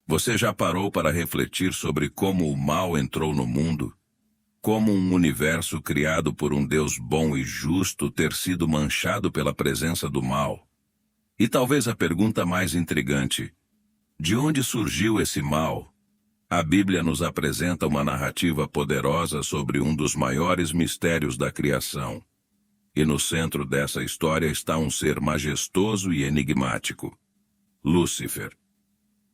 Você já parou para refletir sobre como o mal entrou no mundo? Como um universo criado por um Deus bom e justo ter sido manchado pela presença do mal? E talvez a pergunta mais intrigante: de onde surgiu esse mal? A Bíblia nos apresenta uma narrativa poderosa sobre um dos maiores mistérios da criação. E no centro dessa história está um ser majestoso e enigmático: Lúcifer.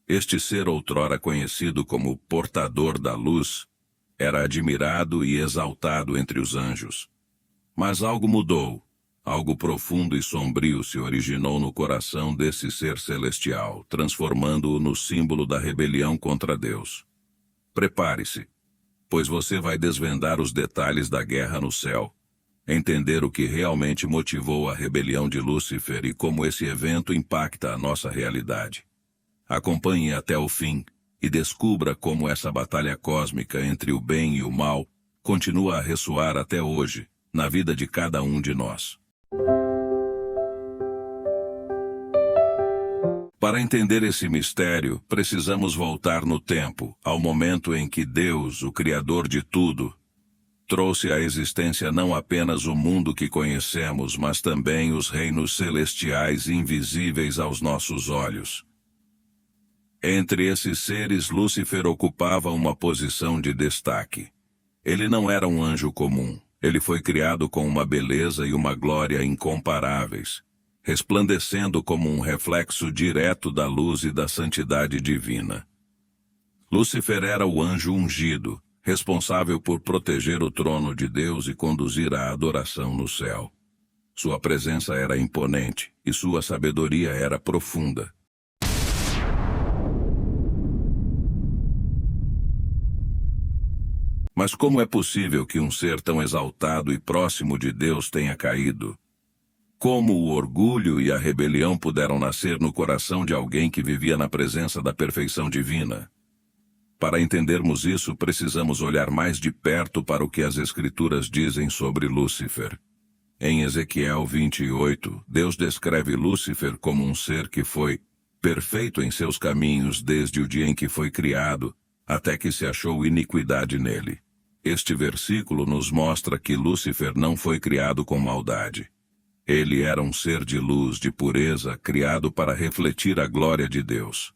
Este ser, outrora conhecido como portador da luz, era admirado e exaltado entre os anjos. Mas algo mudou. Algo profundo e sombrio se originou no coração desse ser celestial, transformando-o no símbolo da rebelião contra Deus. Prepare-se, pois você vai desvendar os detalhes da guerra no céu, entender o que realmente motivou a rebelião de Lúcifer e como esse evento impacta a nossa realidade. Acompanhe até o fim e descubra como essa batalha cósmica entre o bem e o mal continua a ressoar até hoje, na vida de cada um de nós. Para entender esse mistério, precisamos voltar no tempo, ao momento em que Deus, o Criador de tudo, trouxe à existência não apenas o mundo que conhecemos, mas também os reinos celestiais invisíveis aos nossos olhos. Entre esses seres, Lúcifer ocupava uma posição de destaque. Ele não era um anjo comum. Ele foi criado com uma beleza e uma glória incomparáveis, resplandecendo como um reflexo direto da luz e da santidade divina. Lúcifer era o anjo ungido, responsável por proteger o trono de Deus e conduzir a adoração no céu. Sua presença era imponente e sua sabedoria era profunda. Mas como é possível que um ser tão exaltado e próximo de Deus tenha caído? Como o orgulho e a rebelião puderam nascer no coração de alguém que vivia na presença da perfeição divina? Para entendermos isso, precisamos olhar mais de perto para o que as Escrituras dizem sobre Lúcifer. Em Ezequiel 28, Deus descreve Lúcifer como um ser que foi perfeito em seus caminhos desde o dia em que foi criado, até que se achou iniquidade nele. Este versículo nos mostra que Lúcifer não foi criado com maldade. Ele era um ser de luz, de pureza, criado para refletir a glória de Deus.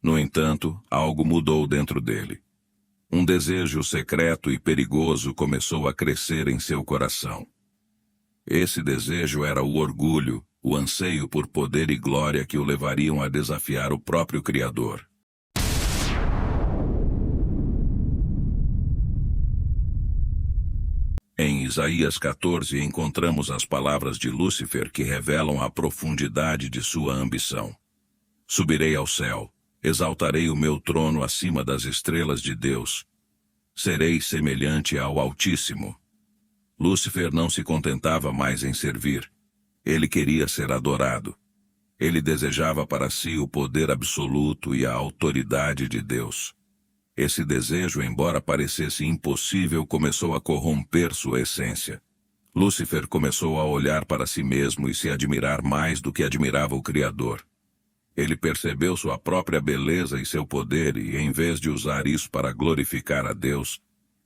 No entanto, algo mudou dentro dele. Um desejo secreto e perigoso começou a crescer em seu coração. Esse desejo era o orgulho, o anseio por poder e glória que o levariam a desafiar o próprio Criador. Em Isaías 14 encontramos as palavras de Lúcifer que revelam a profundidade de sua ambição. Subirei ao céu, exaltarei o meu trono acima das estrelas de Deus. Serei semelhante ao Altíssimo. Lúcifer não se contentava mais em servir. Ele queria ser adorado. Ele desejava para si o poder absoluto e a autoridade de Deus. Esse desejo, embora parecesse impossível, começou a corromper sua essência. Lúcifer começou a olhar para si mesmo e se admirar mais do que admirava o Criador. Ele percebeu sua própria beleza e seu poder e, em vez de usar isso para glorificar a Deus,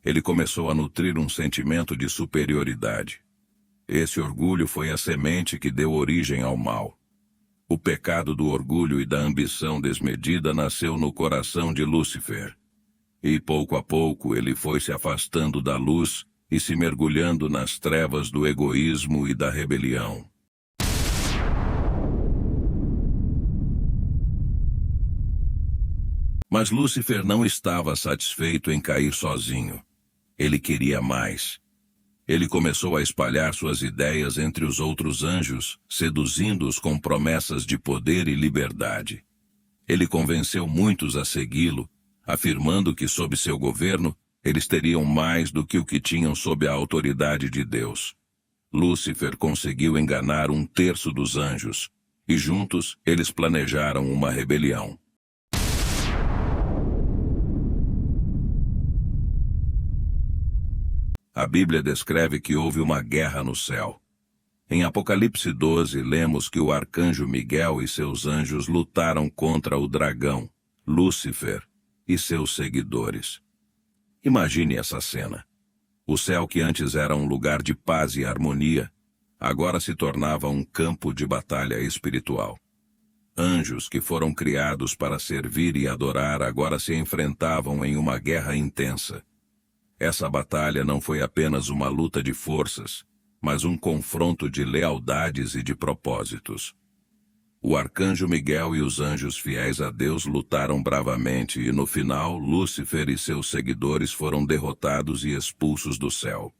ele começou a nutrir um sentimento de superioridade. Esse orgulho foi a semente que deu origem ao mal. O pecado do orgulho e da ambição desmedida nasceu no coração de Lúcifer. E pouco a pouco ele foi se afastando da luz e se mergulhando nas trevas do egoísmo e da rebelião. Mas Lúcifer não estava satisfeito em cair sozinho. Ele queria mais. Ele começou a espalhar suas ideias entre os outros anjos, seduzindo-os com promessas de poder e liberdade. Ele convenceu muitos a segui-lo, afirmando que sob seu governo, eles teriam mais do que o que tinham sob a autoridade de Deus. Lúcifer conseguiu enganar 1/3 dos anjos, e juntos eles planejaram uma rebelião. A Bíblia descreve que houve uma guerra no céu. Em Apocalipse 12, lemos que o arcanjo Miguel e seus anjos lutaram contra o dragão, Lúcifer e seus seguidores. Imagine essa cena. O céu, que antes era um lugar de paz e harmonia, agora se tornava um campo de batalha espiritual. Anjos que foram criados para servir e adorar agora se enfrentavam em uma guerra intensa. Essa batalha não foi apenas uma luta de forças, mas um confronto de lealdades e de propósitos. O arcanjo Miguel e os anjos fiéis a Deus lutaram bravamente e, no final, Lúcifer e seus seguidores foram derrotados e expulsos do céu.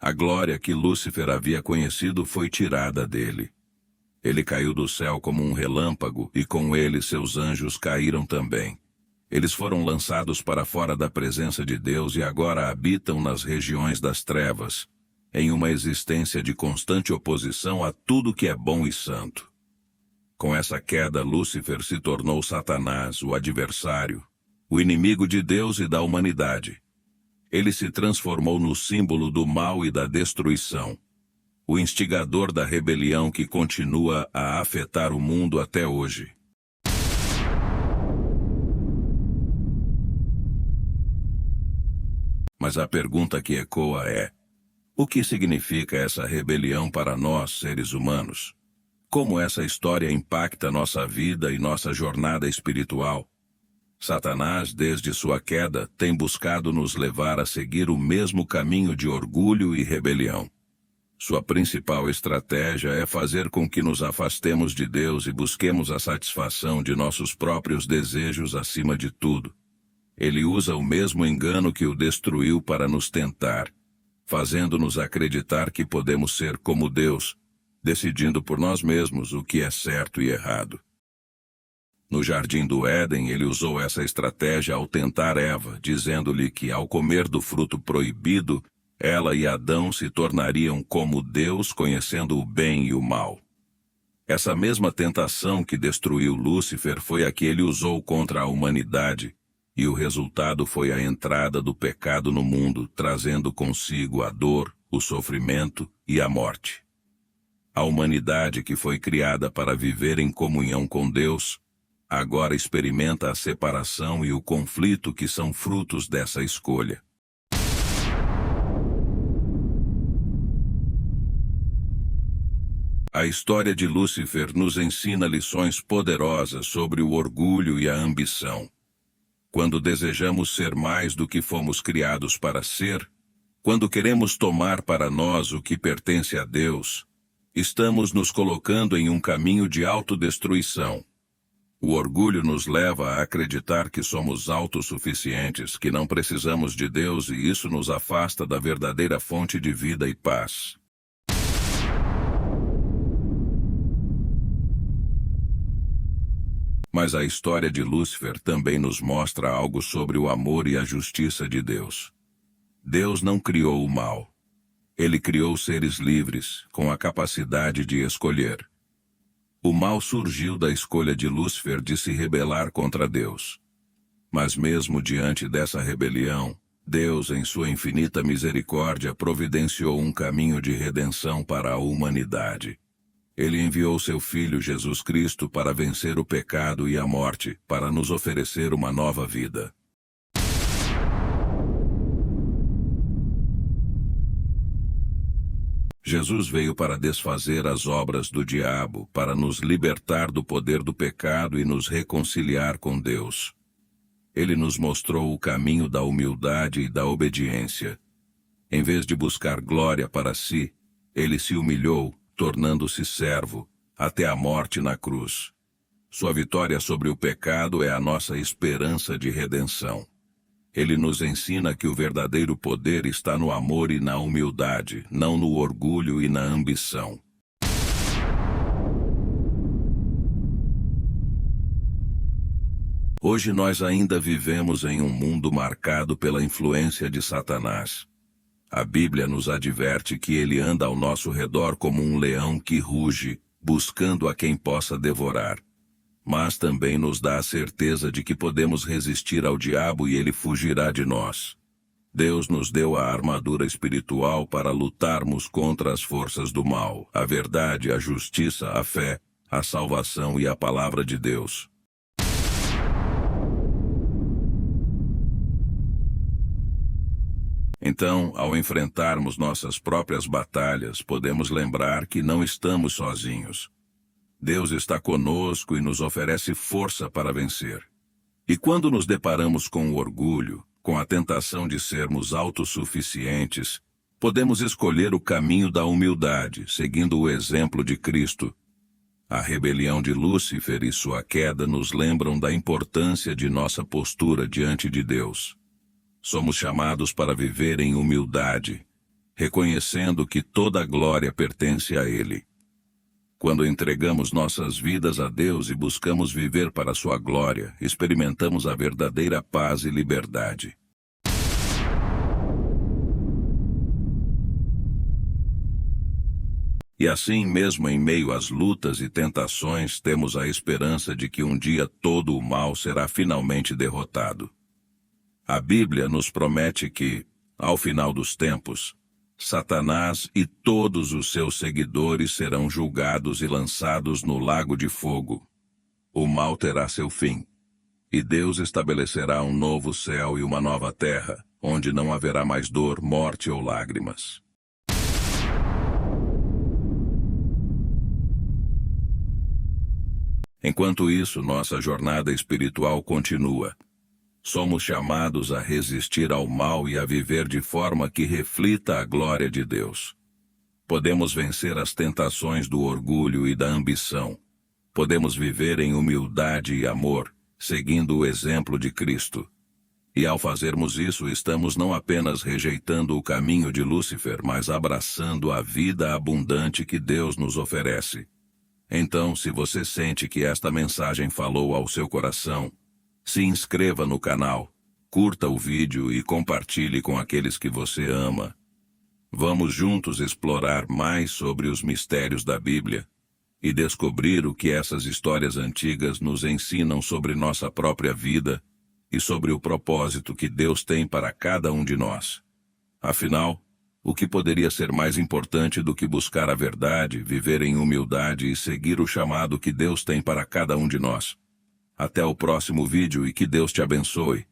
A glória que Lúcifer havia conhecido foi tirada dele. Ele caiu do céu como um relâmpago e com ele seus anjos caíram também. Eles foram lançados para fora da presença de Deus e agora habitam nas regiões das trevas, em uma existência de constante oposição a tudo que é bom e santo. Com essa queda, Lúcifer se tornou Satanás, o adversário, o inimigo de Deus e da humanidade. Ele se transformou no símbolo do mal e da destruição, o instigador da rebelião que continua a afetar o mundo até hoje. Mas a pergunta que ecoa é: o que significa essa rebelião para nós, seres humanos? Como essa história impacta nossa vida e nossa jornada espiritual? Satanás, desde sua queda, tem buscado nos levar a seguir o mesmo caminho de orgulho e rebelião. Sua principal estratégia é fazer com que nos afastemos de Deus e busquemos a satisfação de nossos próprios desejos acima de tudo. Ele usa o mesmo engano que o destruiu para nos tentar, fazendo-nos acreditar que podemos ser como Deus, decidindo por nós mesmos o que é certo e errado. No jardim do Éden, ele usou essa estratégia ao tentar Eva, dizendo-lhe que ao comer do fruto proibido, ela e Adão se tornariam como Deus, conhecendo o bem e o mal. Essa mesma tentação que destruiu Lúcifer foi a que ele usou contra a humanidade, e o resultado foi a entrada do pecado no mundo, trazendo consigo a dor, o sofrimento e a morte. A humanidade, que foi criada para viver em comunhão com Deus, agora experimenta a separação e o conflito que são frutos dessa escolha. A história de Lúcifer nos ensina lições poderosas sobre o orgulho e a ambição. Quando desejamos ser mais do que fomos criados para ser, quando queremos tomar para nós o que pertence a Deus, estamos nos colocando em um caminho de autodestruição. O orgulho nos leva a acreditar que somos autossuficientes, que não precisamos de Deus, e isso nos afasta da verdadeira fonte de vida e paz. Mas a história de Lúcifer também nos mostra algo sobre o amor e a justiça de Deus. Deus não criou o mal. Ele criou seres livres, com a capacidade de escolher. O mal surgiu da escolha de Lúcifer de se rebelar contra Deus. Mas mesmo diante dessa rebelião, Deus, em sua infinita misericórdia, providenciou um caminho de redenção para a humanidade. Ele enviou seu Filho Jesus Cristo para vencer o pecado e a morte, para nos oferecer uma nova vida. Jesus veio para desfazer as obras do diabo, para nos libertar do poder do pecado e nos reconciliar com Deus. Ele nos mostrou o caminho da humildade e da obediência. Em vez de buscar glória para si, ele se humilhou, tornando-se servo, até a morte na cruz. Sua vitória sobre o pecado é a nossa esperança de redenção. Ele nos ensina que o verdadeiro poder está no amor e na humildade, não no orgulho e na ambição. Hoje nós ainda vivemos em um mundo marcado pela influência de Satanás. A Bíblia nos adverte que ele anda ao nosso redor como um leão que ruge, buscando a quem possa devorar. Mas também nos dá a certeza de que podemos resistir ao diabo e ele fugirá de nós. Deus nos deu a armadura espiritual para lutarmos contra as forças do mal, a verdade, a justiça, a fé, a salvação e a palavra de Deus. Então, ao enfrentarmos nossas próprias batalhas, podemos lembrar que não estamos sozinhos. Deus está conosco e nos oferece força para vencer. E quando nos deparamos com o orgulho, com a tentação de sermos autossuficientes, podemos escolher o caminho da humildade, seguindo o exemplo de Cristo. A rebelião de Lúcifer e sua queda nos lembram da importância de nossa postura diante de Deus. Somos chamados para viver em humildade, reconhecendo que toda a glória pertence a Ele. Quando entregamos nossas vidas a Deus e buscamos viver para sua glória, experimentamos a verdadeira paz e liberdade. E assim, mesmo em meio às lutas e tentações, temos a esperança de que um dia todo o mal será finalmente derrotado. A Bíblia nos promete que, ao final dos tempos, Satanás e todos os seus seguidores serão julgados e lançados no lago de fogo. O mal terá seu fim, e Deus estabelecerá um novo céu e uma nova terra, onde não haverá mais dor, morte ou lágrimas. Enquanto isso, nossa jornada espiritual continua. Somos chamados a resistir ao mal e a viver de forma que reflita a glória de Deus. Podemos vencer as tentações do orgulho e da ambição. Podemos viver em humildade e amor, seguindo o exemplo de Cristo. E ao fazermos isso, estamos não apenas rejeitando o caminho de Lúcifer, mas abraçando a vida abundante que Deus nos oferece. Então, se você sente que esta mensagem falou ao seu coração, se inscreva no canal, curta o vídeo e compartilhe com aqueles que você ama. Vamos juntos explorar mais sobre os mistérios da Bíblia e descobrir o que essas histórias antigas nos ensinam sobre nossa própria vida e sobre o propósito que Deus tem para cada um de nós. Afinal, o que poderia ser mais importante do que buscar a verdade, viver em humildade e seguir o chamado que Deus tem para cada um de nós? Até o próximo vídeo e que Deus te abençoe.